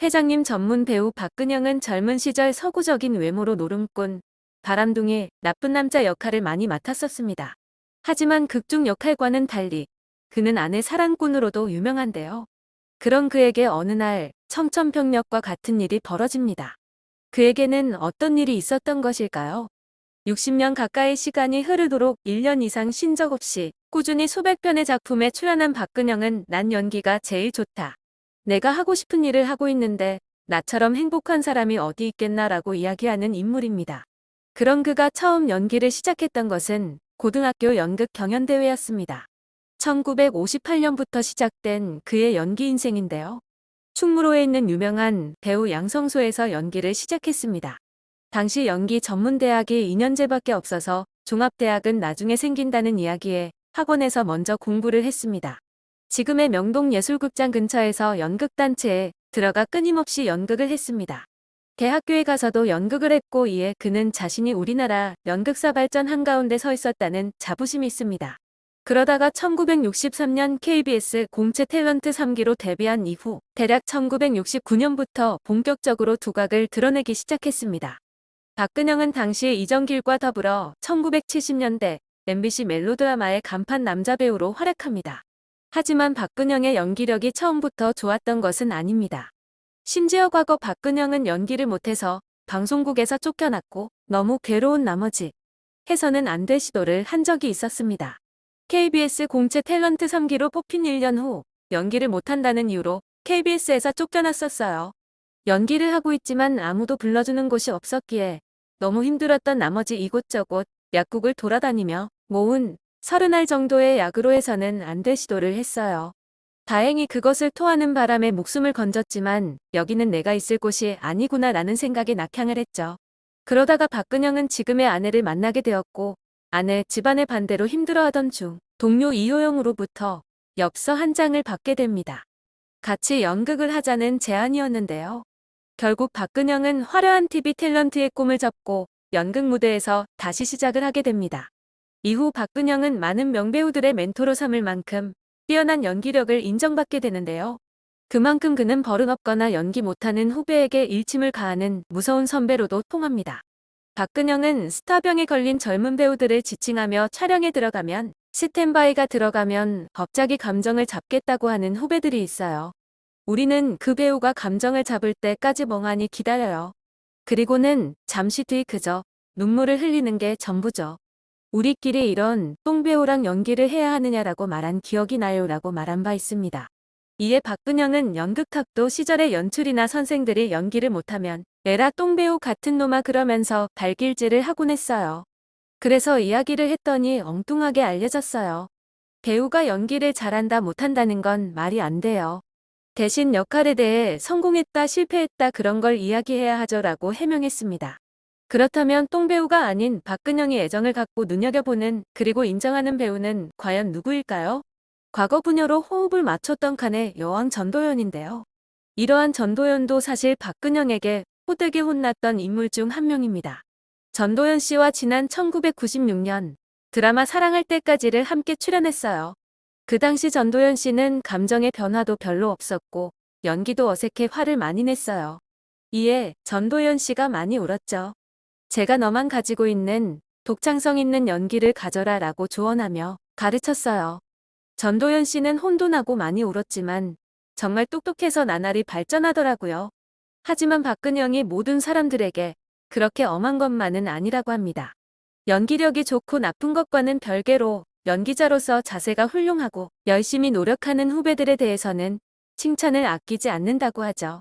회장님 전문 배우 박근영은 젊은 시절 서구적인 외모로 노름꾼, 바람둥이, 나쁜 남자 역할을 많이 맡았었습니다. 하지만 극중 역할과는 달리 그는 아내 사랑꾼으로도 유명한데요. 그런 그에게 어느 날 청천벽력과 같은 일이 벌어집니다. 그에게는 어떤 일이 있었던 것일까요? 60년 가까이 시간이 흐르도록 1년 이상 쉰 적 없이 꾸준히 수백 편의 작품에 출연한 박근영은 난 연기가 제일 좋다. 내가 하고 싶은 일을 하고 있는데 나처럼 행복한 사람이 어디 있겠나라고 이야기하는 인물입니다. 그런 그가 처음 연기를 시작했던 것은 고등학교 연극 경연대회였습니다. 1958년부터 시작된 그의 연기 인생인데요. 충무로에 있는 유명한 배우 양성소에서 연기를 시작했습니다. 당시 연기 전문대학이 2년제밖에 없어서 종합대학은 나중에 생긴다는 이야기에 학원에서 먼저 공부를 했습니다. 지금의 명동예술극장 근처에서 연극단체에 들어가 끊임없이 연극을 했습니다. 대학교에 가서도 연극을 했고 이에 그는 자신이 우리나라 연극사 발전 한가운데 서 있었다는 자부심이 있습니다. 그러다가 1963년 KBS 공채 탤런트 3기로 데뷔한 이후 대략 1969년부터 본격적으로 두각을 드러내기 시작했습니다. 박근영은 당시 이정길과 더불어 1970년대 MBC 멜로드라마의 간판 남자 배우로 활약합니다. 하지만 박근영의 연기력이 처음부터 좋았던 것은 아닙니다. 심지어 과거 박근영은 연기를 못해서 방송국에서 쫓겨났고 너무 괴로운 나머지 해서는 안 될 시도를 한 적이 있었습니다. KBS 공채 탤런트 3기로 뽑힌 1년 후 연기를 못한다는 이유로 KBS에서 쫓겨났었어요. 연기를 하고 있지만 아무도 불러주는 곳이 없었기에 너무 힘들었던 나머지 이곳저곳 약국을 돌아다니며 모은 30알 정도의 약으로 해서는 안 될 시도를 했어요. 다행히 그것을 토하는 바람에 목숨을 건졌지만 여기는 내가 있을 곳이 아니구나 라는 생각에 낙향을 했죠. 그러다가 박근영은 지금의 아내를 만나게 되었고 아내 집안의 반대로 힘들어하던 중 동료 이효영으로부터 엽서 한 장을 받게 됩니다. 같이 연극을 하자는 제안이었는데요. 결국 박근영은 화려한 TV 탤런트의 꿈을 접고 연극 무대에서 다시 시작을 하게 됩니다. 이후 박근영은 많은 명배우들의 멘토로 삼을 만큼 뛰어난 연기력을 인정받게 되는데요. 그만큼 그는 버릇없거나 연기 못하는 후배에게 일침을 가하는 무서운 선배로도 통합니다. 박근영은 스타병에 걸린 젊은 배우들을 지칭하며 촬영에 들어가면 스탠바이가 들어가면 갑자기 감정을 잡겠다고 하는 후배들이 있어요. 우리는 그 배우가 감정을 잡을 때까지 멍하니 기다려요. 그리고는 잠시 뒤 그저 눈물을 흘리는 게 전부죠. 우리끼리 이런 똥배우랑 연기를 해야 하느냐라고 말한 기억이 나요라고 말한 바 있습니다. 이에 박근영은 연극학도 시절의 연출이나 선생들이 연기를 못하면 에라 똥배우 같은 놈아 그러면서 발길질을 하곤 했어요. 그래서 이야기를 했더니 엉뚱하게 알려졌어요. 배우가 연기를 잘한다 못한다는 건 말이 안 돼요. 대신 역할에 대해 성공했다 실패했다 그런 걸 이야기해야 하죠라고 해명했습니다. 그렇다면 똥배우가 아닌 박근영이 애정을 갖고 눈여겨보는 그리고 인정하는 배우는 과연 누구일까요? 과거 부녀로 호흡을 맞췄던 칸의 여왕 전도연인데요. 이러한 전도연도 사실 박근영에게 호되게 혼났던 인물 중 한 명입니다. 전도연 씨와 지난 1996년 드라마 사랑할 때까지를 함께 출연했어요. 그 당시 전도연 씨는 감정의 변화도 별로 없었고 연기도 어색해 화를 많이 냈어요. 이에 전도연 씨가 많이 울었죠. 제가 너만 가지고 있는 독창성 있는 연기를 가져라 라고 조언하며 가르쳤어요. 전도연 씨는 혼도 나고 많이 울었지만 정말 똑똑해서 나날이 발전하더라고요. 하지만 박근영이 모든 사람들에게 그렇게 엄한 것만은 아니라고 합니다. 연기력이 좋고 나쁜 것과는 별개로 연기자로서 자세가 훌륭하고 열심히 노력하는 후배들에 대해서는 칭찬을 아끼지 않는다고 하죠.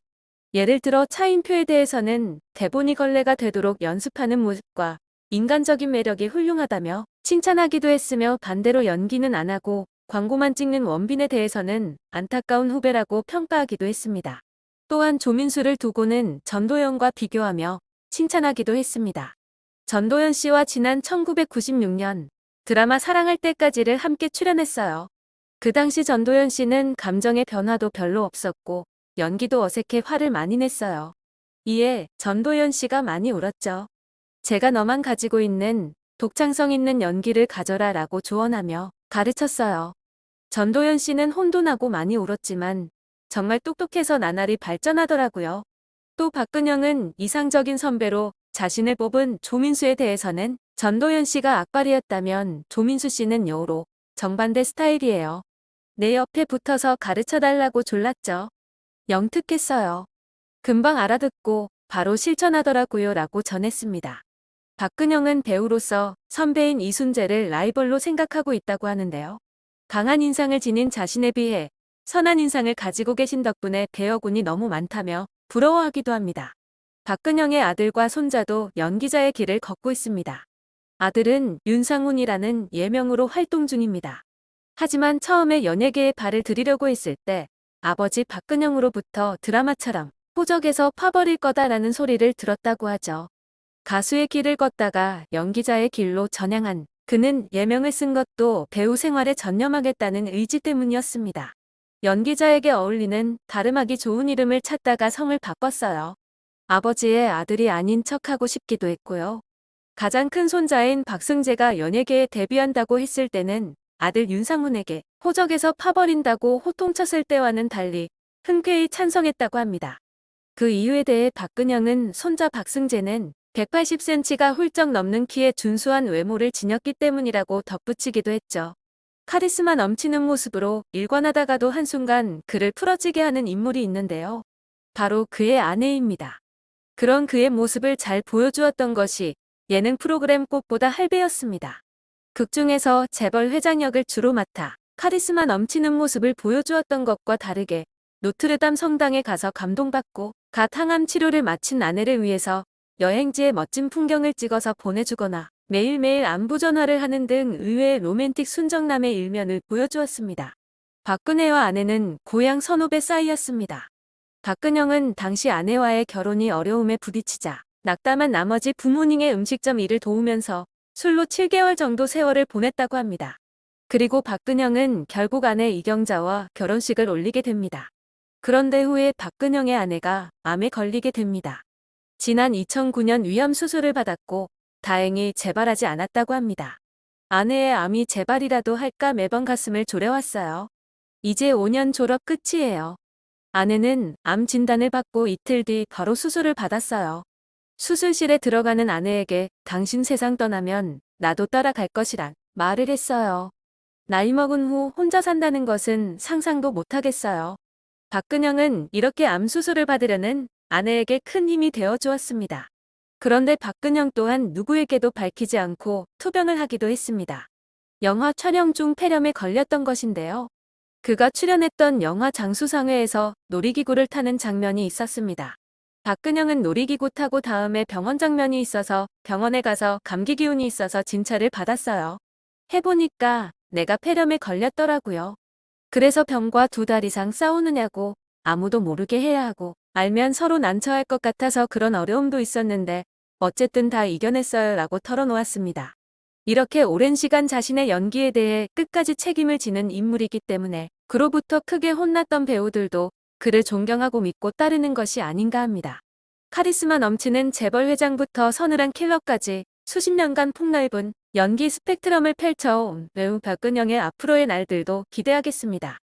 예를 들어 차인표에 대해서는 대본이 걸레가 되도록 연습하는 모습과 인간적인 매력이 훌륭하다며 칭찬하기도 했으며 반대로 연기는 안 하고 광고만 찍는 원빈에 대해서는 안타까운 후배라고 평가하기도 했습니다. 또한 조민수를 두고는 전도연과 비교하며 칭찬하기도 했습니다. 전도연 씨와 지난 1996년 드라마 사랑할 때까지를 함께 출연했어요. 그 당시 전도연 씨는 감정의 변화도 별로 없었고 연기도 어색해 화를 많이 냈어요. 이에 전도연 씨가 많이 울었죠. 제가 너만 가지고 있는 독창성 있는 연기를 가져라 라고 조언하며 가르쳤어요. 전도연 씨는 혼도 나고 많이 울었지만 정말 똑똑해서 나날이 발전하더라고요. 또 박근영은 이상적인 선배로 자신을 뽑은 조민수에 대해서는 전도연 씨가 악발이었다면 조민수 씨는 여우로 정반대 스타일이에요. 내 옆에 붙어서 가르쳐달라고 졸랐죠. 영특했어요. 금방 알아듣고 바로 실천하더라고요 라고 전했습니다. 박근영은 배우로서 선배인 이순재를 라이벌로 생각하고 있다고 하는데요. 강한 인상을 지닌 자신에 비해 선한 인상을 가지고 계신 덕분에 배역운이 너무 많다며 부러워하기도 합니다. 박근영의 아들과 손자도 연기자의 길을 걷고 있습니다. 아들은 윤상훈이라는 예명으로 활동 중입니다. 하지만 처음에 연예계에 발을 들이려고 했을 때 아버지 박근영으로부터 드라마처럼 호적에서 파버릴 거다라는 소리를 들었다고 하죠. 가수의 길을 걷다가 연기자의 길로 전향한 그는 예명을 쓴 것도 배우 생활에 전념하겠다는 의지 때문이었습니다. 연기자에게 어울리는 다름하기 좋은 이름을 찾다가 성을 바꿨어요. 아버지의 아들이 아닌 척하고 싶기도 했고요. 가장 큰 손자인 박승재가 연예계에 데뷔한다고 했을 때는 아들 윤상훈에게 호적에서 파버린다고 호통쳤을 때와는 달리 흔쾌히 찬성했다고 합니다. 그 이유에 대해 박근영은 손자 박승재는 180cm가 훌쩍 넘는 키에 준수한 외모를 지녔기 때문이라고 덧붙이기도 했죠. 카리스마 넘치는 모습으로 일관하다가도 한순간 그를 풀어지게 하는 인물이 있는데요. 바로 그의 아내입니다. 그런 그의 모습을 잘 보여주었던 것이 예능 프로그램 꽃보다 할배였습니다. 극중에서 재벌 회장 역을 주로 맡아 카리스마 넘치는 모습을 보여주었던 것과 다르게 노트르담 성당에 가서 감동받고 갓 항암 치료를 마친 아내를 위해서 여행지의 멋진 풍경을 찍어서 보내주거나 매일매일 안부 전화를 하는 등 의외의 로맨틱 순정남의 일면을 보여주었습니다. 박근혜와 아내는 고향 선후배 사이였습니다. 박근영은 당시 아내와의 결혼이 어려움에 부딪히자 낙담한 나머지 부모님의 음식점 일을 도우면서 술로 7개월 정도 세월을 보냈다고 합니다. 그리고 박근영은 결국 아내 이경자와 결혼식을 올리게 됩니다. 그런데 후에 박근영의 아내가 암에 걸리게 됩니다. 지난 2009년 위암 수술을 받았고 다행히 재발하지 않았다고 합니다. 아내의 암이 재발이라도 할까 매번 가슴을 졸여왔어요. 이제 5년 졸업 끝이에요. 아내는 암 진단을 받고 이틀 뒤 바로 수술을 받았어요. 수술실에 들어가는 아내에게 당신 세상 떠나면 나도 따라갈 것이란 말을 했어요. 나이 먹은 후 혼자 산다는 것은 상상도 못하겠어요. 박근영은 이렇게 암 수술을 받으려는 아내에게 큰 힘이 되어 주었습니다. 그런데 박근영 또한 누구에게도 밝히지 않고 투병을 하기도 했습니다. 영화 촬영 중 폐렴에 걸렸던 것인데요. 그가 출연했던 영화 장수상회에서 놀이기구를 타는 장면이 있었습니다. 박근영은 놀이기구 타고 다음에 병원 장면이 있어서 병원에 가서 감기 기운이 있어서 진찰을 받았어요. 해보니까 내가 폐렴에 걸렸더라고요. 그래서 병과 2달 이상 싸우느냐고 아무도 모르게 해야 하고 알면 서로 난처할 것 같아서 그런 어려움도 있었는데 어쨌든 다 이겨냈어요 라고 털어놓았습니다. 이렇게 오랜 시간 자신의 연기에 대해 끝까지 책임을 지는 인물이기 때문에 그로부터 크게 혼났던 배우들도 그를 존경하고 믿고 따르는 것이 아닌가 합니다. 카리스마 넘치는 재벌 회장부터 서늘한 킬러까지 수십 년간 폭넓은 연기 스펙트럼을 펼쳐온 배우 박근영의 앞으로의 날들도 기대하겠습니다.